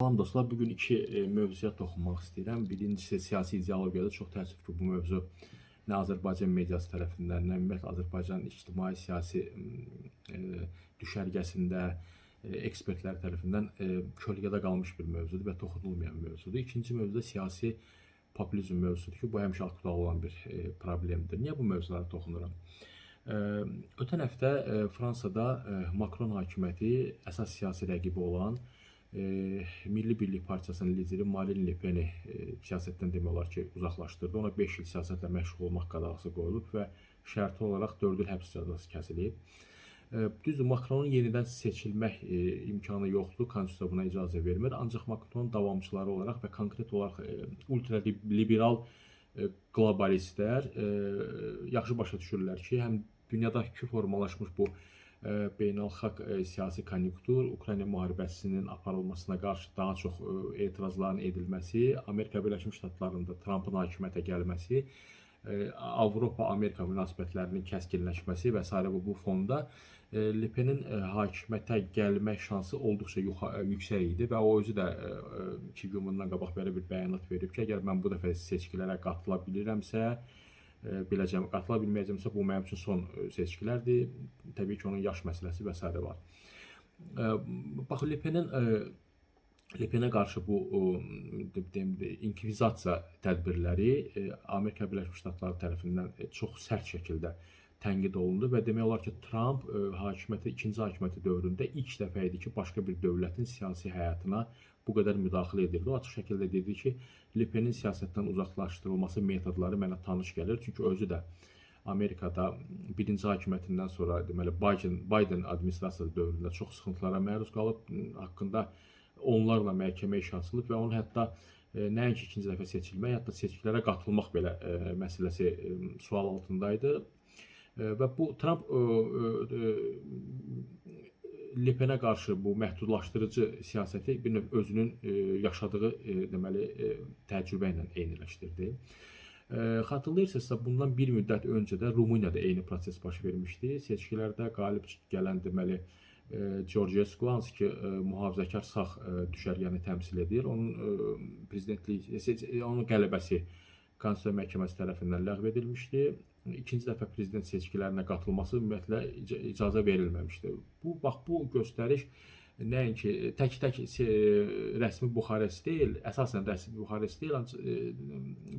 Salam dostlar, bugün iki mövzuya toxunmaq istəyirəm. Birincisi siyasi ideologiyada çox təəssüf ki, bu mövzu nə Azərbaycan mediası tərəfindən, nə ümumiyyətlə Azərbaycan ictimai siyasi düşərgəsində ekspertlər tərəfindən kölgədə qalmış bir mövzudur və toxunulmayan mövzudur. İkinci mövzu da siyasi populizm mövzusudur ki, bu həmişə aktual olan bir problemdir. Niyə bu mövzulara toxunuram? Ötən həftə Fransada Macron hakimiyyəti əsas siyasi rəqibi olan Milli Birlik Partiyasının lideri Marine Le Pen'i siyasətdən demək olar ki, uzaqlaşdırdı. Ona 5 il siyasətlə məşğul olmaq qadağası qoyulub və şərti olaraq 4 il həbs cəzası kəsilib. Düzdür, Macronun yenidən seçilmək imkanı yoxdur, konstitusiya buna icazə vermir. Ancaq Macronun davamçıları olaraq və konkret olaraq ultraliberal qlobalistlər yaxşı başa düşürlər ki, həm dünyadakı formalaşmış bu beynəlxalq siyasi konjunktur, Ukrayna müharibəsinin aparılmasına qarşı daha çox etirazların edilməsi, Amerika Birləşmiş Ştatlarında Trumpın hakimiyyətə gəlməsi, Avropa-Amerika münasibətlərinin kəskinləşməsi və s. bu fonda Le Pen'in hakimiyyətə gəlmək şansı olduqca yüksək idi və o özü də 2 gün bundan qabaq belə bir bəyanat verib ki, əgər mən bu dəfə seçkilərə qatıla bilirəmsə, qatıla bilməyəcəmsə, bu mənim üçün son seçkilərdir. Təbii ki, onun yaş məsələsi və s. var. Bax, Le Pen'ə qarşı bu inkvizasiya tədbirləri Amerika Birləşmiş Ştatları tərəfindən çox sərt şəkildə tənqid olundu və demək olar ki, Trump ikinci hakimiyyəti dövründə ilk dəfə idi ki, başqa bir dövlətin siyasi həyatına bu qədər müdaxilə edirdi. O açıq şəkildə dedi ki, Le Pen'in siyasətdən uzaqlaşdırılması metodları mənə tanış gəlir. Çünki özü də Amerikada birinci hakimiyyətindən sonra deməli Biden administrasiyası dövründə çox sıxıntılara məruz qalıb, haqqında onlarla məhkəmə işi açılıb və onun hətta nəinki ikinci dəfə seçilmək, hətta seçkilərə qatılmaq belə məsələsi sual altındaydı. Və bu Trump Le Pen'ə qarşı bu məhdudlaşdırıcı siyasəti bir növ özünün yaşadığı deməli təcrübə ilə eyniləşdirdi. Xatırlayırsınızsa, bundan bir müddət öncə də Rumuniyada eyni proses baş vermişdi. Seçkilərdə qalib gələn deməli Georgescu, hansı ki mühafizəkar sağ düşərgəni təmsil edir, onun qələbəsi Konstitusiya Məhkəməsi tərəfindən ləğv edilmişdi. İkinci dəfə prezident seçkilərinə qatılması ümumiyyətlə icazə verilməmişdi. Bu göstəriş nəinki tək rəsmi Buxarest deyil, əsasən rəsmi Buxarest deyil, ancaq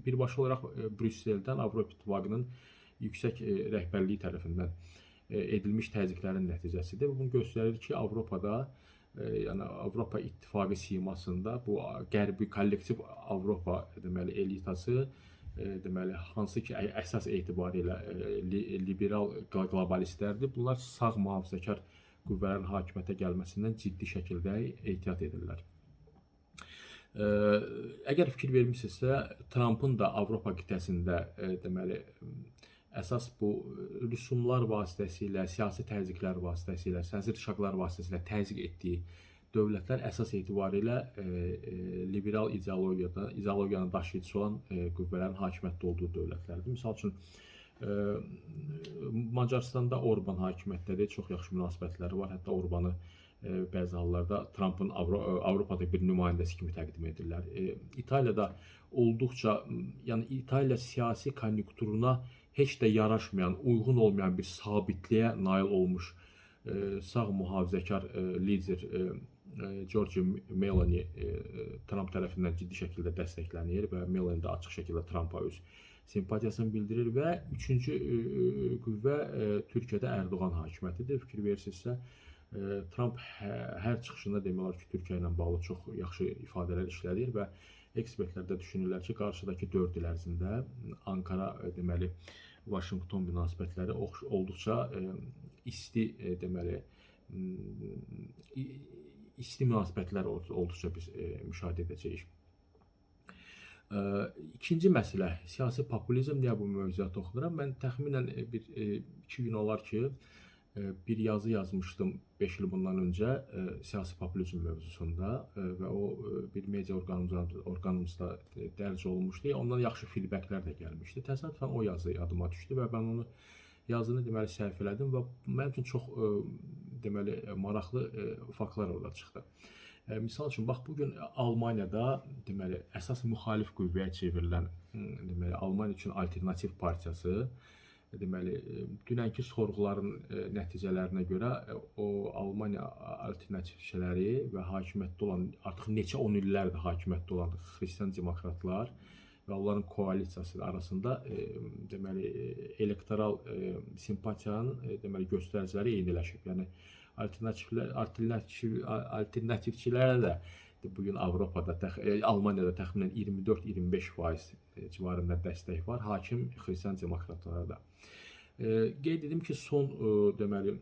birbaşa olaraq Brüsseldən Avropa İttifaqının yüksək rəhbərliyi tərəfindən edilmiş təzyiqlərin nəticəsidir. Bunu göstərir ki, Avropada, yəni Avropa İttifaqı simasında bu qərbi kollektiv Avropa deməli elitası deməli hansı ki əsas etibarilə liberal qlobalistlərdir. Bunlar sağ mühafizəkar qüvvələrin hakimiyyətə gəlməsindən ciddi şəkildə ehtiyat edirlər. Əgər fikir vermişsinizsə, Trumpın da Avropa qitəsində deməli əsas bu rüsumlar vasitəsilə, siyasi təzyiqlər vasitəsilə, siyasi rişaqlar vasitəsilə təzyiq etdiyi dövlətlər əsas etibarilə liberal ideologiyanın daşıyıcısı olan qüvvələrin hakimiyyətdə olduğu dövlətlərdir. Misal üçün, Macaristanda Orban hakimiyyətdədir, çox yaxşı münasibətləri var. Hətta Orbanı bəzi hallarda Trumpın Avropada bir nümayəndəsi kimi təqdim edirlər. İtaliyada olduqca, yəni İtaliya siyasi konjunkturuna heç də yaraşmayan, uyğun olmayan bir sabitliyə nail olmuş sağ mühafizəkar lider Giorgia Meloni Trump tərəfindən ciddi şəkildə dəstəklənir və Meloni də açıq şəkildə Trumpa öz simpatiyasını bildirir və üçüncü qüvvə Türkiyədə Erdoğan hakimiyyətidir. Fikir verirsinizsə, Trump hər çıxışında demək olar ki, Türkiyə ilə bağlı çox yaxşı ifadələr işlədir və ekspertlər də düşünürlər ki, qarşıdakı 4 il ərzində Ankara deməli Vaşinqton münasibətləri olduqca isti deməli isti münasibətlər olduqca biz müşahidə edəcəyik. İkinci məsələ, siyasi populizm. Niyə bu mövzuya toxunuram? Mən təxminən 2 gün olar ki, bir yazı yazmışdım 5 il bundan öncə siyasi populizm mövzusunda və o bir media orqanımızda dərc olunmuşdu. Ondan yaxşı feedbacklər də gəlmişdi. Təsadüfən o yazı yadıma düşdü və mən onu yazını deməli səhv elədim və mənim üçün çox deməli maraqlı faktlar orada çıxdı. Misal üçün, bax, bugün Almaniyada deməli, əsas müxalif qüvvəyə çevrilən deməli, Almaniya üçün Alternativ Partiyası deməli, dünənki sorğuların nəticələrinə görə o Almaniya alternativçiləri və hakimiyyətdə olan, artıq neçə 10 illərdir hakimiyyətdə olan xristian demokratlar və onların koalisiyası arasında deməli, elektoral simpatiyanın deməli, göstəriciləri eyniləşib. Yəni alternativçilərə də bugün Avropada, Almaniyada təxminən 24-25% civarında dəstək var, hakim xristian demokratlara da. Qeyd edim ki, son deməli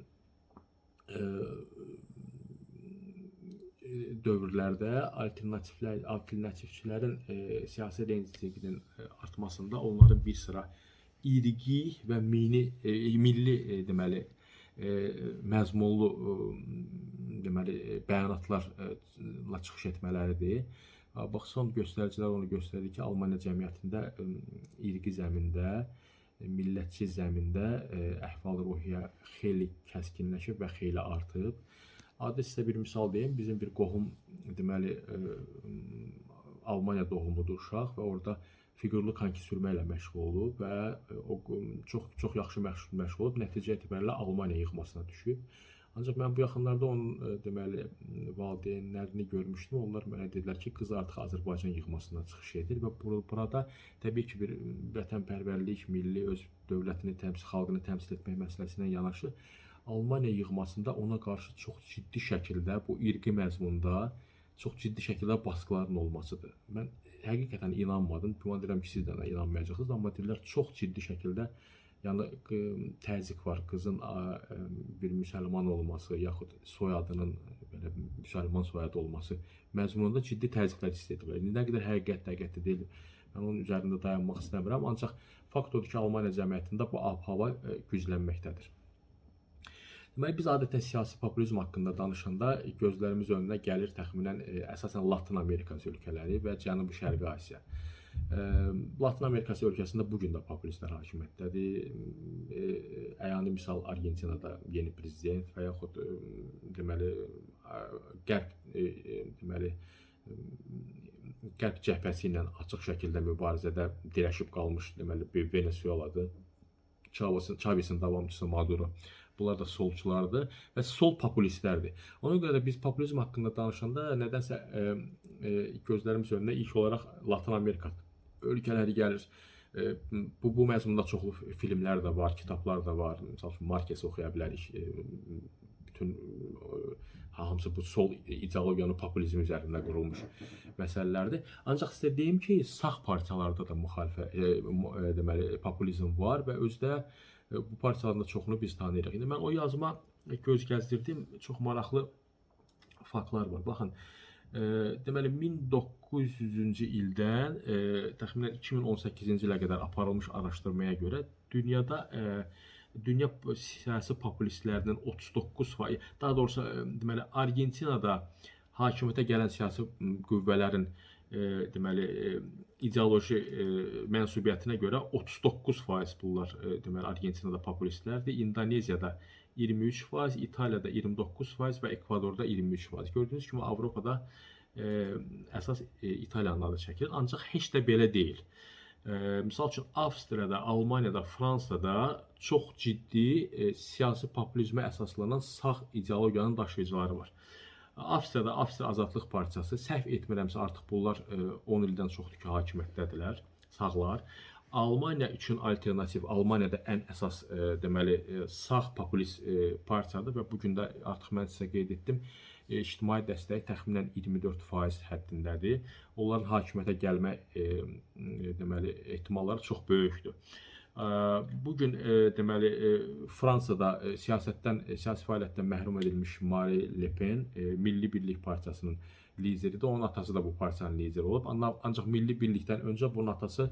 dövrlərdə alternativçilərin siyasi reytinginin artmasında onların bir sıra irqi və milli deməli məzmunlu deməli bəyanatlarla çıxış etmələridir. Bax, son göstəricilər onu göstərir ki, Almaniya cəmiyyətində irqi zəmində, millətçi zəmində əhval-ruhiyyə xeyli kəskinləşib və xeyli artıb. Adi sizə bir misal deyim, bizim bir qohum deməli Almaniya doğumludur uşaq və orada fiqurlu konki sürməklə məşğul olub və o çox yaxşı məşğul olub, nəticə etibarilə Almaniya yığmasına düşüb. Ancaq mən bu yaxınlarda onun deməli valideynlərini görmüşdüm. Onlar mənə dedilər ki, qız artıq Azərbaycan yığmasına çıxış edir və burada təbii ki, bir vətənpərvərlik, milli öz dövlətini xalqını təmsil etmək məsələsindən yanaşı Almaniya yığmasında ona qarşı çox ciddi şəkildə bu irqi məzmunda çox ciddi şəkildə baskıların olmasıdır. Mən həqiqətən inanmadım. Güman edirəm ki, siz də inanmayacaqsınız, amma deyirlər çox ciddi şəkildə yəni təzyiq var. Qızın bir müsəlman olması yaxud soyadının belə müsəlman soyadı olması məzmununda ciddi təzyiqlər hiss edirlər. Nə qədər həqiqət deyil. Mən onun üzərində dayanmaq istəmirəm, ancaq fakt odur ki, Almaniya cəmiyyətində bu ab-hava güclənməkdədir. Deməli, biz adətən siyasi populizm haqqında danışanda gözlərimiz önünə gəlir təxminən əsasən Latin Amerikası ölkələri və Cənubi-Şərqi Asiya. Latin Amerikası ölkəsində bugün də populistlər hakimiyyətdədir. Əyani misal Argentinada yeni prezident və yaxud deməli Qərb cəbhəsi ilə açıq şəkildə mübarizədə dirəşib qalmış deməli bir Venezueladır. Chavez'in davamçısı Maduro. Bunlar da solçulardır və sol populistlərdir. Ona görə də biz populizm haqqında danışanda nədənsə gözlərimiz önünə ilk olaraq Latin Amerika ölkələri gəlir. Bu məzmunda çoxlu filmlər də var, kitablar da var. Məsəl üçün Marquez oxuya bilərik. Bütün hamısı bu sol ideologiyanın populizm üzərində qurulmuş məsələlərdir. Ancaq sizə deyim ki, sağ partiyalarda da deməli populizm var və özdə bu partiyaların da çoxunu biz tanıyırıq. İndi mən o yazıma göz gəzdirdim, çox maraqlı faktlar var. Baxın, deməli 1900-cü ildən təxminən 2018-ci ilə qədər aparılmış araşdırmaya görə dünya siyasi populistlərinin 39%, daha doğrusu deməli Argentinada hakimiyyətə gələn siyasi qüvvələrin deməli ideoloji mənsubiyyətinə görə 39% bunlar deməli Argentinada populistlərdir, İndoneziyada 23%, İtaliyada 29% və Ekvadorda 23%. Gördüyünüz kimi Avropada əsas İtaliyanın adı çəkilir, ancaq heç də belə deyil. Misal üçün Avstriyada, Almaniyada, Fransada çox ciddi siyasi populizmə əsaslanan sağ ideologiyanın daşıyıcıları var. Avstriyada Avstriya Azadlıq Partiyası, səhv etmirəmsə artıq bunlar 10 ildən çoxdur ki, hakimiyyətdədirlər, sağlar. Almaniya üçün alternativ, Almaniyada ən əsas deməli sağ populist partiyadır və bugün də artıq mən sizə qeyd etdim, ictimai dəstəyi təxminən 24% həddindədir. Onların hakimiyyətə gəlmə deməli ehtimalları çox böyükdür. Bugün deməli Fransada siyasi fəaliyyətdən məhrum edilmiş Marine Le Pen Milli Birlik Partiyasının lideridir. Onun atası da bu partiyanın lideri olub. Ancaq Milli Birlikdən öncə bunun atası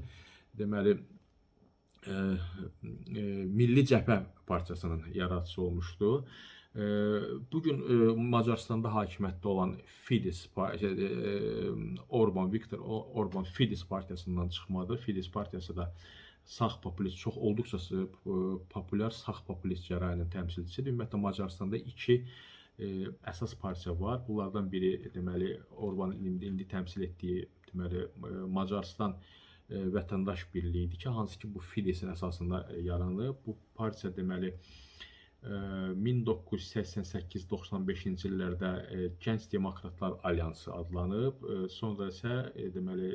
deməli Milli Cəbhə Partiyasının yaradıcısı olmuşdu. Bugün Macaristanda hakimiyyətdə olan Fidesz Viktor Orban Fidesz partiyasından çıxmadı. Fidesz partiyası da sağ populist, çox olduqca populyar sağ populist cərayənin təmsilçisidir. Ümumiyyətlə Macaristanda iki əsas partiya var. Bunlardan biri deməli Orbánın indi təmsil etdiyi deməli Macarıstan Vətəndaş Birliyi idi ki, hansı ki bu Fidesin əsasında yaranıb. Bu partiya deməli 1988-95-ci illərdə Gənc Demokratlar Alyansı adlanıb. Sonra isə deməli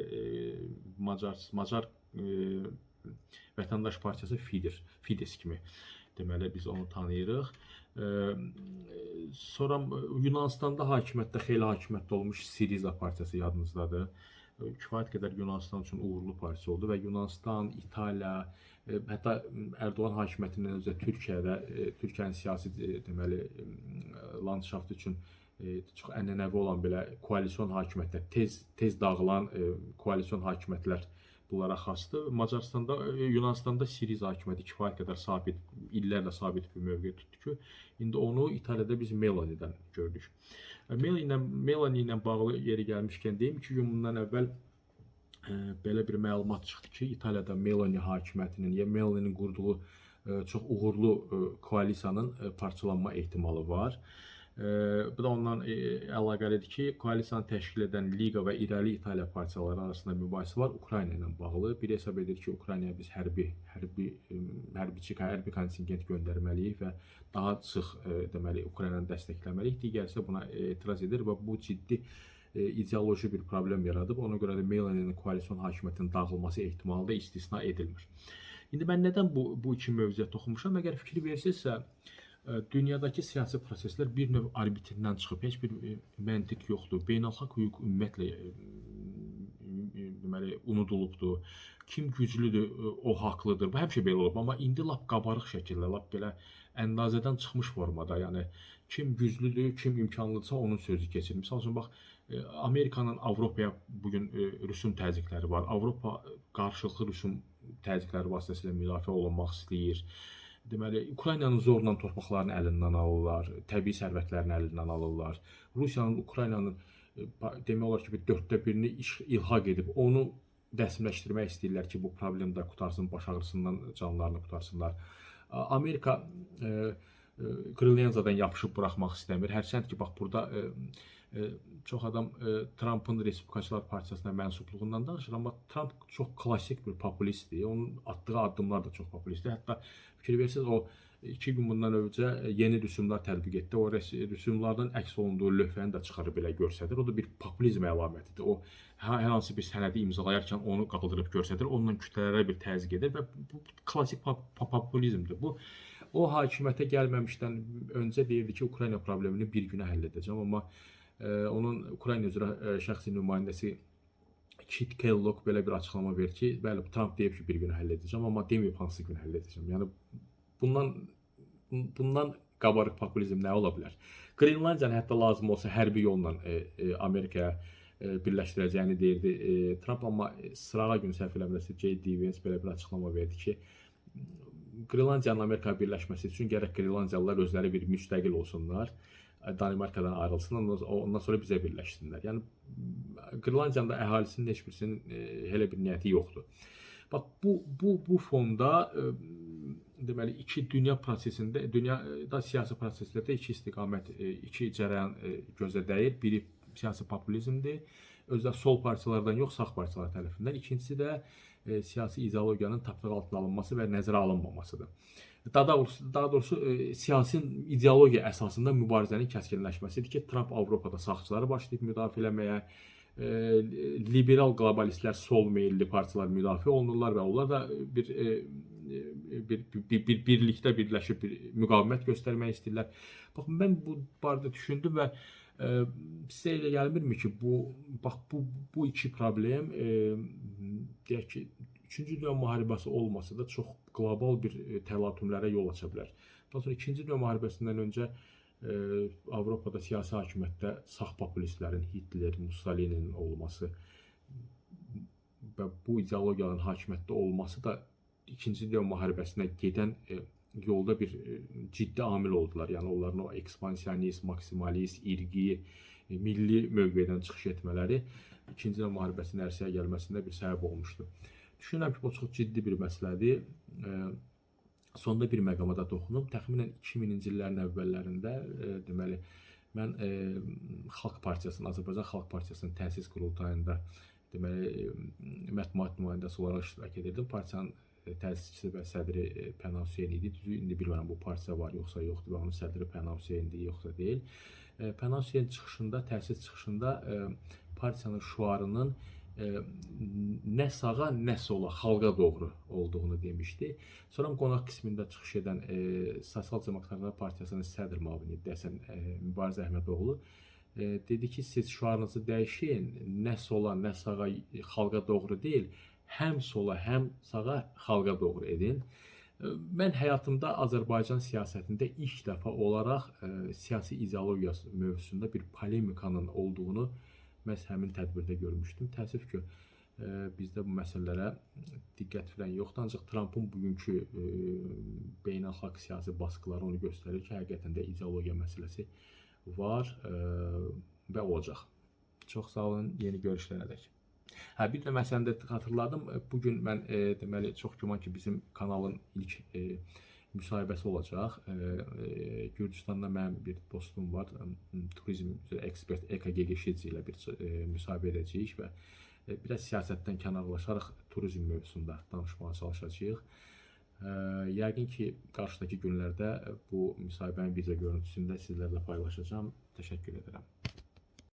Macar Vətəndaş Partiyası Fides kimi deməli biz onu tanıyırıq. Sonra Yunanıstanda hakimiyyətdə, xeyli hakimiyyətdə olmuş Siriza partiyası yadınızdadır. Kifayət qədər Yunanistan üçün uğurlu partiya oldu və Yunanistan, İtaliya, hətta Erdoğan hakimiyyətindən öncə Türkiyənin siyasi deməli landşaftı üçün çox ənənəvi olan belə koalisyon hakimiyyətlər, tez dağılan koalisyon hakimiyyətlər bunlara xasdır. Macaristanda, Yunanistanda Siriza hakimiyyəti kifayət qədər sabit, illərlə sabit bir mövqe tutdu ki, indi onu İtaliyada biz Meloni'dən gördük. Meloni ilə bağlı yeri gəlmişkən deyim ki, bundan əvvəl belə bir məlumat çıxdı ki, İtaliyada Meloni hakimiyyətinin ya Meloni'nin qurduğu çox uğurlu koalisiyanın parçalanma ehtimalı var. Bu da ondan əlaqəlidir ki, koalisiyanı təşkil edən Liga və İrəli İtaliya partiyaları arasında mübahisə var Ukrayna ilə bağlı. Biri hesab edir ki, Ukraynaya biz hərbi kontingent göndərməliyik və daha sıx deməli Ukraynanı dəstəkləməliyik. Digəri isə buna etiraz edir və bu ciddi ideoloji bir problem yaradıb. Ona görə də Meloni'nin koalisyon hakimiyyətinin dağılması ehtimalı da istisna edilmir. İndi mən nədən bu iki mövzuya toxunmuşam? Əgər fikir versinizsə, dünyadakı siyasi proseslər bir növ arbitrindən çıxıb, heç bir məntiq yoxdur. Beynəlxalq hüquq ümumiyyətlə deməli unudulubdur. Kim güclüdür, o haqlıdır. Bu həmişə belə olub, amma indi lap qabarıq şəkildə, lap belə əndazədən çıxmış formada, yəni kim güclüdür, kim imkanlıdırsa onun sözü keçir. Məsəl üçün bax, Amerikanın Avropaya bugün rüsum təzyiqləri var. Avropa qarşılıqlı rüsum təzyiqləri vasitəsilə müdafiə olunmaq istəyir. Deməli, Ukraynanın zorla torpaqlarını əlindən alırlar, təbii sərvətlərini əlindən alırlar. Rusiyanın Ukraynanın demək olar ki, bir 1/4-ni ilhaq edib, onu rəsmiləşdirmək istəyirlər ki, bu problem də qutarsın, baş ağrısından canlarını qutarsınlar. Amerika Qrilyanzadan yapışıb buraxmaq istəmir. Hərçənd ki, bax, burada çox adam Trump'ın Respublikaçılar Partiyasına mənsubluğundan danışır, amma Trump çox klassik bir populistdir. Onun atdığı addımlar da çox populistdir. Hətta fikir versiniz, o 2 gün bundan öncə yeni rüsumlar tətbiq etdi. O rüsumlardan əks olunduğu lövhəni də çıxarıb belə göstərir. O da bir populizm əlamətidir. O hər hansı bir sənədi imzalayarkən onu qaldırıb göstərir, onunla kütlələrə bir təzyiq edir və bu klassik populizmdir. Bu o hakimiyyətə gəlməmişdən öncə deyirdi ki, Ukrayna problemini bir günə həll edəcəm, amma onun Ukrayna üzrə şəxsi nümayəndəsi Kit Kellogg belə bir açıqlama verir ki, bəli, Trump deyib ki, bir günə həll edəcəm, amma deməyib hansı gün həll edəcəm. Yəni bundan qabarıq populizm nə ola bilər? Qrinlandiyanı hətta lazım olsa hərbi yolla Amerikaya birləşdirəcəyini deyirdi Trump, amma sırağa gün səhv eləmirəmsə J.D. Vance belə bir açıqlama verdi ki, Qrinlandiyanın Amerikaya birləşməsi üçün gərək Qrinlandiyalılar özləri bir müstəqil olsunlar, Danimarkadan ayrılsınlar, ondan sonra bizə birləşsinlər. Yəni Qrinlandiyanın da əhalisinin heç birisinin elə bir niyyəti yoxdur. Bax, bu fonda deməli iki dünya prosesində, dünyada siyasi proseslərdə iki istiqamət, iki cərəyan gözə dəyir. Biri siyasi populizmdir, özdə sol partiyalardan yox, sağ partiyalar tərəfindən. İkincisi də siyasi ideologiyanın tapdaq altına alınması və nəzərə alınmamasıdır. Daha doğrusu siyasi ideologiya əsasında mübarizənin kəskinləşməsidir ki, Trump Avropada sağçıları başlayıb müdafiə eləməyə, liberal qlobalistlər, sol meyilli partiyalar müdafiə olunurlar və onlar da birlikdə birləşib bir müqavimət göstərmək istəyirlər. Bax, mən bu barədə düşündüm və sizə elə gəlmirmi ki, bu iki problem, deyək ki, 3-cü Dünya müharibəsi olmasa da çox qlobal bir təlatümlərə yol aça bilər. Daha sonra 2-ci Dünya müharibəsindən öncə Avropada siyasi hakimiyyətdə sağ populistlərin, Hitler, Mussolini'nin olması və bu ideologiyanın hakimiyyətdə olması da 2-ci Dünya müharibəsinə gedən yolda bir ciddi amil oldular. Yəni onların o ekspansionist, maksimalist, irqi, milli mövqedən çıxış etmələri 2-ci Dünya müharibəsinin ərsəyə gəlməsində bir səbəb olmuşdu. Düşünürəm ki, bu çox ciddi bir məsələdir. Sonda bir məqama da toxunum. Təxminən 2000-ci illərin əvvəllərində deməli Mən Xalq Partiyasının, Azərbaycan Xalq Partiyasının təsis qurultayında deməli mətbuat nümayəndəsi olaraq iştirak edirdim. Partiyanın təsisçisi və sədri Pənah Hüseyn idi. Düzü indi bilmirəm bu partiya var yoxsa yoxdur və onun sədri Pənah Hüseyndir yoxsa deyil. Pənah Hüseyn çıxışında, təsis çıxışında partiyanın şüarının nə sağa, nə sola, xalqa doğru olduğunu demişdi. Sonra qonaq qismində çıxış edən Sosial Demokratlar Partiyasının sədr müavini deyəsən Mübariz Əhmədoğlu dedi ki, siz şüarınızı dəyişin, nə sola, nə sağa, xalqa doğru deyil, həm sola, həm sağa, xalqa doğru edin. Mən həyatımda Azərbaycan siyasətində ilk dəfə olaraq siyasi ideologiya mövzusunda bir polemikanın olduğunu məhz həmin tədbirdə görmüşdüm. Təəssüf ki, bizdə bu məsələlərə diqqət verən yoxdur. Ancaq Trumpın bugünkü beynəlxalq siyasi baskıları onu göstərir ki, həqiqətən də ideologiya məsələsi var və olacaq. Çox sağ olun, yeni görüşlərədək. Bir də məsələni də xatırladım. Bugün mən deməli çox güman ki, bizim kanalın ilk müsahibəsi olacaq. Gürcüstanda mənim bir dostum var, turizm ekspert Eka Gegeşidze ilə bir müsahibə edəcəyik və biraz siyasətdən kənarlaşaraq turizm mövzusunda danışmağa çalışacağıq. Yəqin ki, qarşıdakı günlərdə bu müsahibənin video görüntüsünü də sizlərlə paylaşacağım. Təşəkkür edirəm.